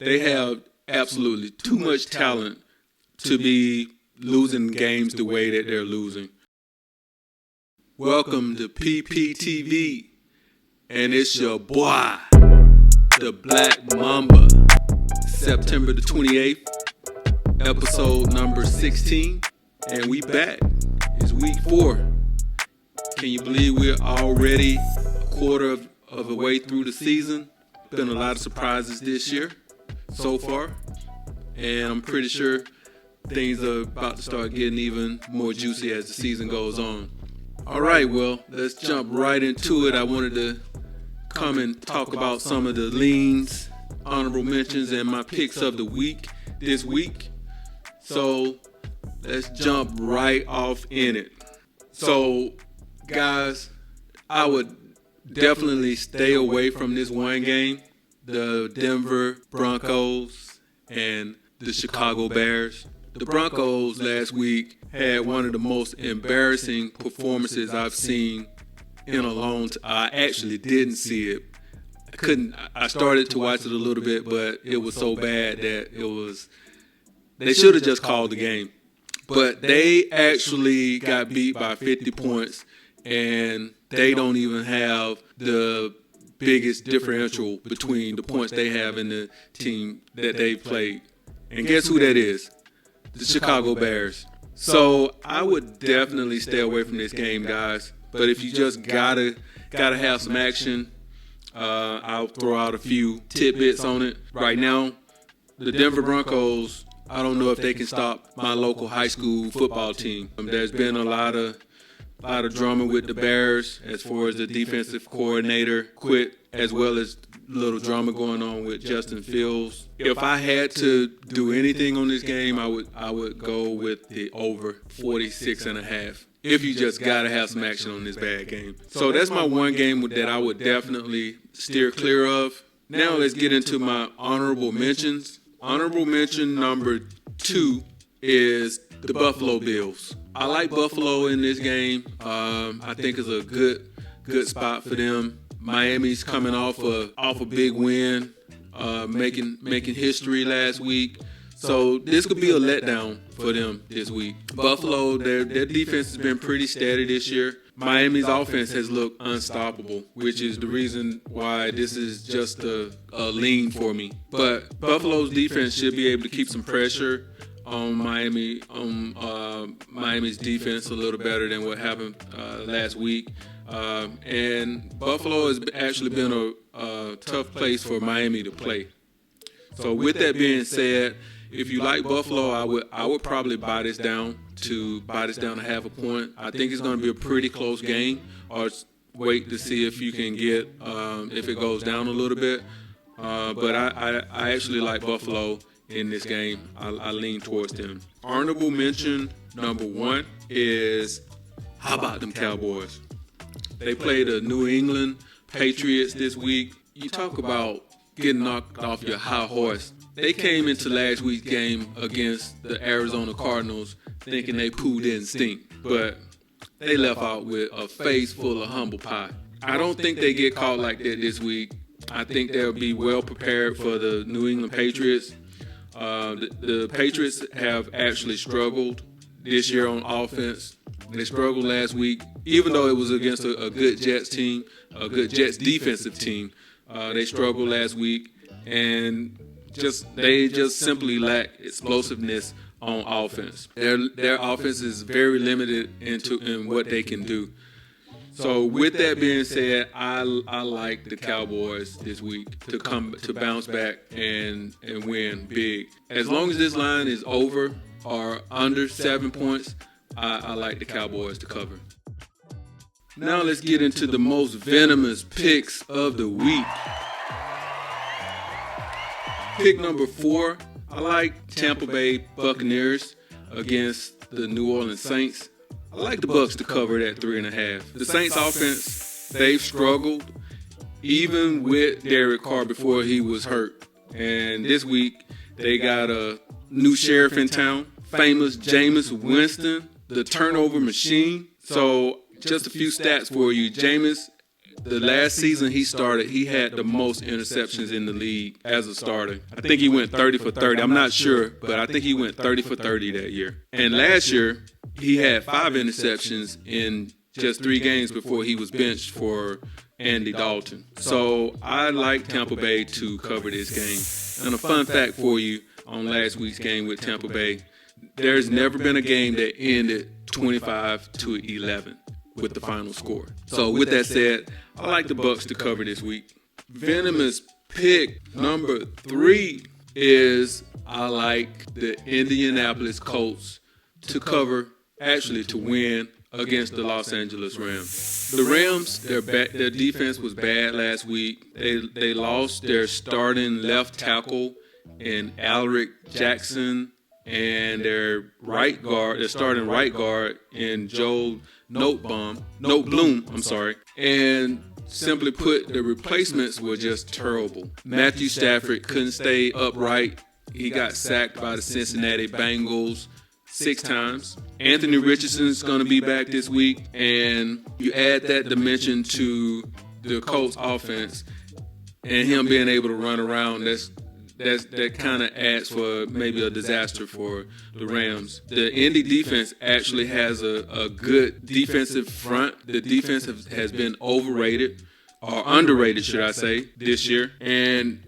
They have absolutely too much talent to be losing games the way that they're losing. Welcome to PPTV, and it's your boy, the Black Mamba. September the 28th, episode number 16, and we back. It's week 4. Can you believe we're already a quarter of the way through the season? Been a lot of surprises this year so far, and I'm pretty sure things are about to start getting even more juicy as the season goes on. All right, well, let's jump right into it. I wanted to come and talk about some of the leans, honorable mentions, and my picks of the week this week. So let's jump right off in it. So, guys, I would definitely stay away from this one game, the Denver Broncos and the Chicago Bears. The Broncos last week had one of the most embarrassing performances I've seen in a long time. I actually didn't see it. I started to watch it a little bit, but it was so bad that they should have just called the game. But they actually got beat by 50 points, and they don't even have the biggest differential between the points they have in the team that they played. And guess who that is? The Chicago Bears. So I would definitely stay away from this game, guys. But if you just gotta have some action, I'll throw out a few tidbits on it. Right now, the Denver Broncos, I don't know if they can stop my local high school football team. There's been a lot of drama with the Bears as far as the defensive coordinator quit, as well as little drama going on with Justin Fields. If I had to do anything on this game, I would go with the over 46.5. If you just gotta have some action on this bad game. So that's my one game that I would definitely steer clear of. Now let's get into my honorable mentions. Honorable mention number 2 is the Buffalo Bills. I like Buffalo in this game. I think it's a good spot for them. Miami's coming off a big win, making history last week. So this could be a letdown for them this week. Buffalo, their defense has been pretty steady this year. Miami's offense has looked unstoppable, which is the reason why this is just a lean for me. But Buffalo's defense should be able to keep some pressure on Miami's defense a little better than what happened last week. And Buffalo has actually been a tough place for Miami to play. So with that being said, if you like Buffalo, I would probably buy this down to half a point. I think it's going to be a pretty close game, or wait to see if you can get if it goes down a little bit. But I actually like Buffalo in this game. I lean towards them. Honorable mention number 1 is, how about them Cowboys? They played the New England Patriots this week. You talk about getting knocked off your high horse. They came into last week's game against the Arizona Cardinals thinking they poo didn't stink, but they left out with a face full of humble pie. I don't think they get caught like that this week. I think they'll be well prepared for the New England Patriots. The Patriots have actually struggled this year on offense. They struggled last week, even though it was against a good Jets team, a good Jets defensive team. They struggled last week, and they just simply lack explosiveness on offense. Their offense is very limited in what they can do. So with that being said, I like the Cowboys this week to bounce back and win big. As long as this line is over or under 7 points, I like the Cowboys to cover. Now let's get into the most venomous picks of the week. Pick number 4, I like Tampa Bay Buccaneers against the New Orleans Saints. I like the Bucs to cover that 3.5. The Saints offense, they've struggled even with Derek Carr before he was hurt. And this week, they got a new sheriff in town, famous Jameis Winston, the turnover machine. So just a few stats for you. Jameis the last season he started, he had the most interceptions in the league as a starter. I think he went 30 for 30. I'm not sure, but I think he went 30 for 30 that year. And last year, he had 5 interceptions in just 3 games before he was benched for Andy Dalton. So I like Tampa Bay to cover this game. And a fun fact for you on last week's game with Tampa Bay, there's never been a game that ended 25-11 with the final score. So with that said, I like the Bucs to cover this week. Venomous pick number 3 is I like the Indianapolis Colts to cover, actually to win against the Los Angeles Rams. The Rams, their defense was bad last week. They lost their starting left tackle in Alric Jackson and their starting right guard in Joe Noteboom, and simply put, the replacements were just terrible. Matthew Stafford couldn't stay upright. He got sacked by the Cincinnati Bengals 6 times. Anthony Richardson's going to be back this week, and you add that dimension to the Colts offense and him being able to run around, that kind of adds for maybe a disaster for the Rams. The Indy defense actually has a good defensive front. The defense has been overrated, or underrated, should I say, this year. And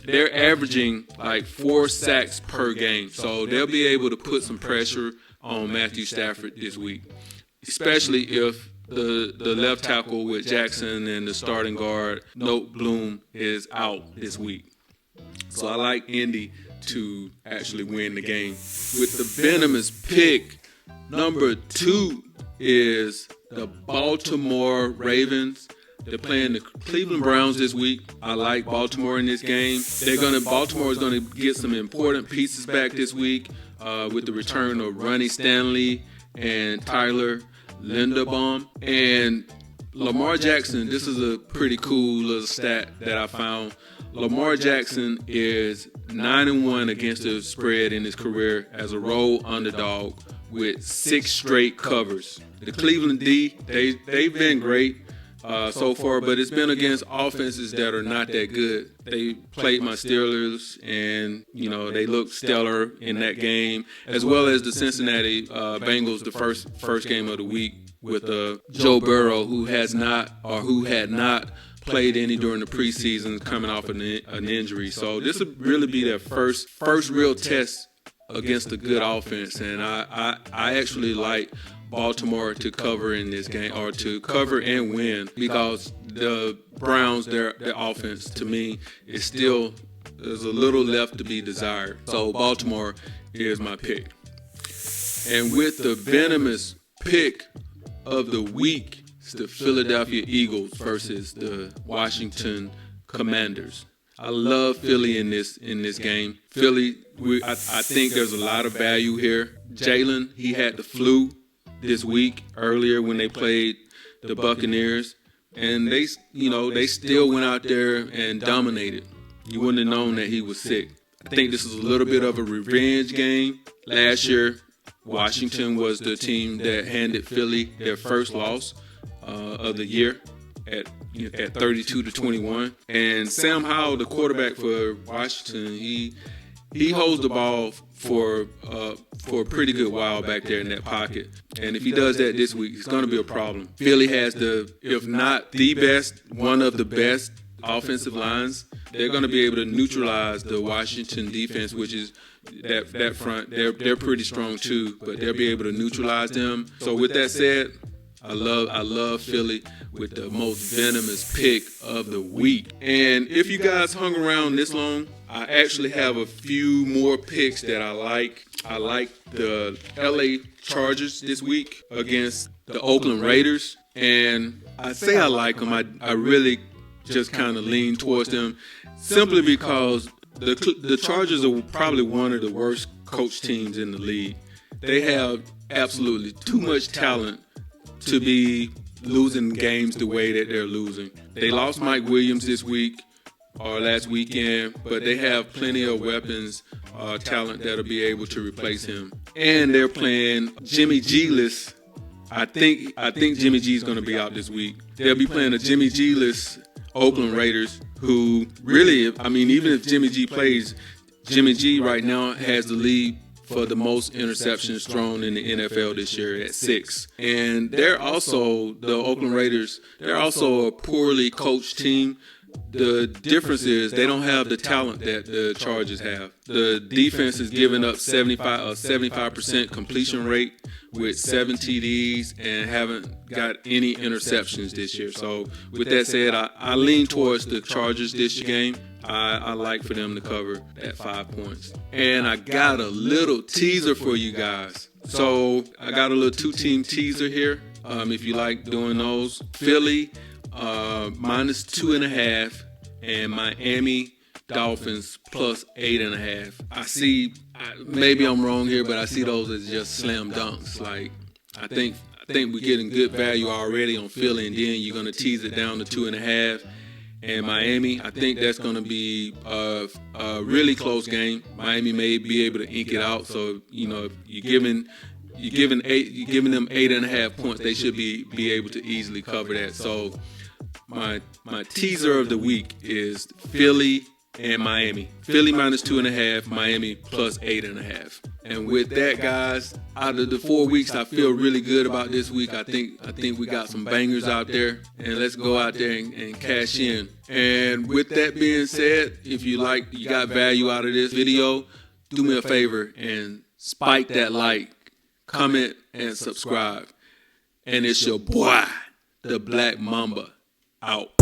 they're averaging like 4 sacks per game. So they'll be able to put some pressure on Matthew Stafford this week, especially if the left tackle with Jackson and the starting guard, Noteboom, is out this week. So I like Indy to actually win the game. With the Venomous pick, number 2 is the Baltimore Ravens. They're playing the Cleveland Browns this week. I like Baltimore in this game. Baltimore is going to get some important pieces back this week with the return of Ronnie Stanley and Tyler Linderbaum. And Lamar Jackson, this is a pretty cool little stat that I found. Lamar Jackson is 9-1 against the spread in his career as a road underdog with 6 straight covers. The Cleveland D, they've been great so far, but it's been against offenses that are not that good. They played my Steelers, and they looked stellar in that game, as well as the Cincinnati Bengals, the first game of the week with Joe Burrow, who had not played any during the preseason, coming off an injury. So this would really be their first real test against a good offense, and I actually like Baltimore to cover in this game, or to cover and win, because the Browns, their offense, to me, is still, there's a little left to be desired. So Baltimore is my pick. And with the Venomous pick of the week, it's the Philadelphia Eagles versus the Washington Commanders. I love Philly in this game. Philly, I think there's a lot of value here. Jalen, he had the flu this week earlier when they played the Buccaneers, and they still went out there and dominated. You wouldn't have known that he was sick. I think this is a little bit of a revenge game. Last year, Washington was the team that handed Philly their first loss of the year at 32-21. And Sam Howell, the quarterback for Washington, he holds the ball for a pretty good while back there in that pocket. And if he does that this week, it's going to be a problem. Philly has if not the best, one of the best offensive lines. They're going to be able to neutralize the Washington defense, which is that front. They're pretty strong too, but they'll be able to neutralize them. So with that said, I love Philly with the most venomous pick of the week. And if you guys hung around this long, I actually have a few more picks that I like. I like the LA Chargers this week against the Oakland Raiders. And I say I like them. I really just kind of lean towards them simply because the Chargers are probably one of the worst coached teams in the league. They have absolutely too much talent to be losing games the way that they're losing. They lost Mike Williams this week or last weekend, but they have plenty of weapons, talent that'll be able to replace him. And they're playing Jimmy G-less. I think Jimmy G is going to be out this week. they'll be playing a Jimmy G-less Oakland Raiders, who really, I mean, even if Jimmy G plays, Jimmy G right now has the lead for the most interceptions thrown in the NFL this year at 6. And they're also, the Oakland Raiders, they're also a poorly coached team. The difference is they don't have the talent that the Chargers have. The defense is giving up 75% completion rate with 7 TDs and haven't got any interceptions this year. So with that said, I lean towards the Chargers this game. I like for them to cover that 5 points. And I got a little teaser for you guys. So I got a little 2-team teaser here. If you like doing those, Philly minus 2.5 and Miami Dolphins plus 8.5. I see, maybe I'm wrong here, but I see those as just slam dunks. Like I think we're getting good value already on Philly, and then you're gonna tease it down to 2.5. And Miami, I think that's going to be a really close game. Miami may be able to ink it out. So if you're giving them 8.5 points, they should be able to easily cover that. So my teaser of the week is Philly and Miami. Philly minus 2.5, Miami plus 8.5. And with that, guys, out of the 4 weeks, I feel really good about this week. I think we got some bangers out there, and let's go out there and cash in. And with that being said, if you got value out of this video, do me a favor and spike that like, comment, and subscribe. And it's your boy, the Black Mamba, out.